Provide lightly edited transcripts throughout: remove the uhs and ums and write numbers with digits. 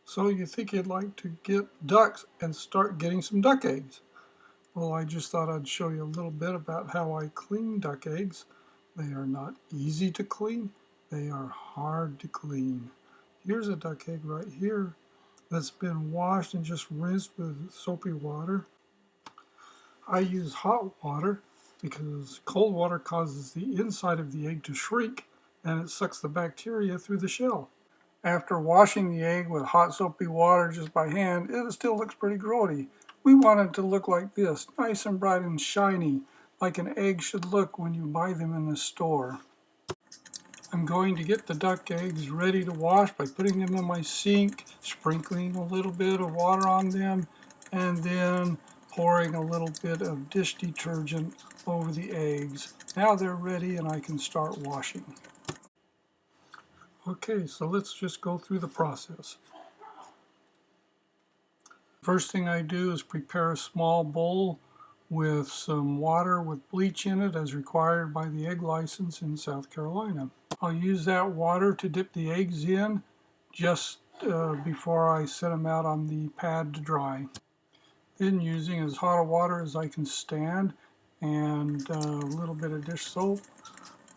So you think you'd like to get ducks and start getting some duck eggs. Well, I just thought I'd show you a little bit about how I clean duck eggs. They are not easy to clean. They are hard to clean. Here's a duck egg right here that's been washed and just rinsed with soapy water. I use hot water because cold water causes the inside of the egg to shrink and it sucks the bacteria through the shell. After washing the egg with hot soapy water just by hand, it still looks pretty grody. We want it to look like this, nice and bright and shiny, like an egg should look when you buy them in the store. I'm going to get the duck eggs ready to wash by putting them in my sink, sprinkling a little bit of water on them, and then pouring a little bit of dish detergent over the eggs. Now they're ready and I can start washing. Okay, so let's just go through the process. First thing I do is prepare a small bowl with some water with bleach in it as required by the egg license in South Carolina. I'll use that water to dip the eggs in just before I set them out on the pad to dry. Then, using as hot a water as I can stand and a little bit of dish soap,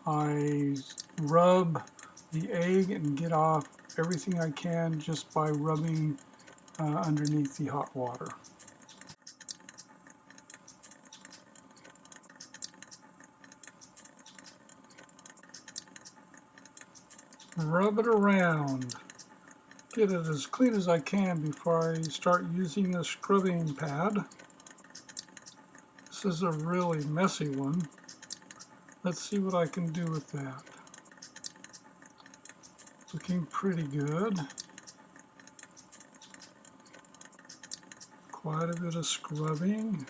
I rub the egg and get off everything I can just by rubbing underneath the hot water. Rub it around. Get it as clean as I can before I start using the scrubbing pad. This is a really messy one. Let's see what I can do with that. Looking pretty good. Quite a bit of scrubbing.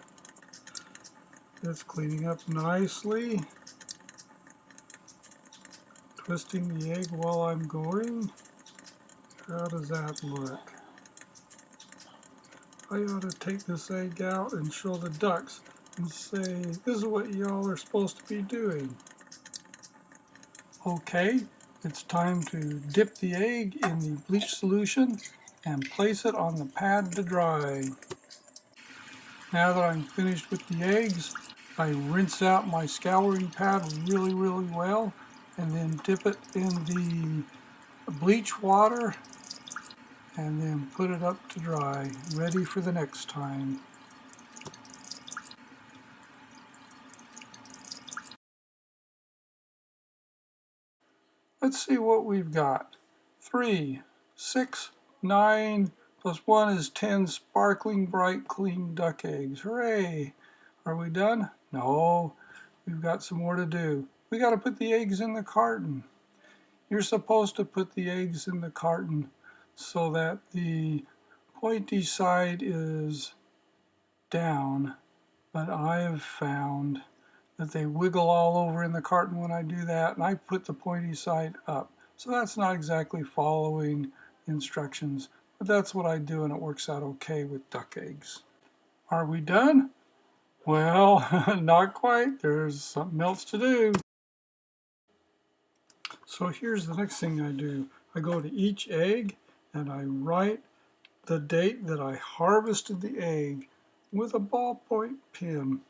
It's cleaning up nicely. Twisting the egg while I'm going. How does that look? I ought to take this egg out and show the ducks and say, this is what y'all are supposed to be doing. Okay, it's time to dip the egg in the bleach solution and place it on the pad to dry. Now that I'm finished with the eggs, I rinse out my scouring pad really well and then dip it in the bleach water and then put it up to dry, ready for the next time. Let's see what we've got. 3, 6, 9, plus 1 is 10 sparkling bright clean duck eggs. Hooray! Are we done? No, we've got some more to do. We got to put the eggs in the carton. You're supposed to put the eggs in the carton so that the pointy side is down, but I have found that they wiggle all over in the carton when I do that, and I put the pointy side up. So that's not exactly following instructions, but that's what I do and it works out okay with duck eggs. Are we done? Well, not quite. There's something else to do. So here's the next thing I do. I go to each egg and I write the date that I harvested the egg with a ballpoint pen.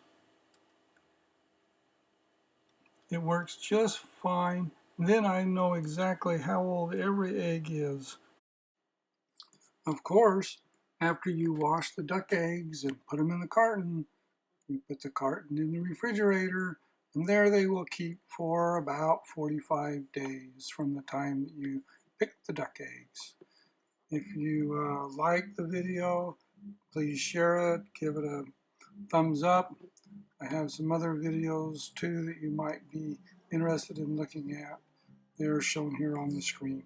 It works just fine. Then I know exactly how old every egg is. Of course, after you wash the duck eggs and put them in the carton, you put the carton in the refrigerator, and there they will keep for about 45 days from the time that you pick the duck eggs. If you like the video, please share it, give it a thumbs up. I have some other videos too that you might be interested in looking at. They're shown here on the screen.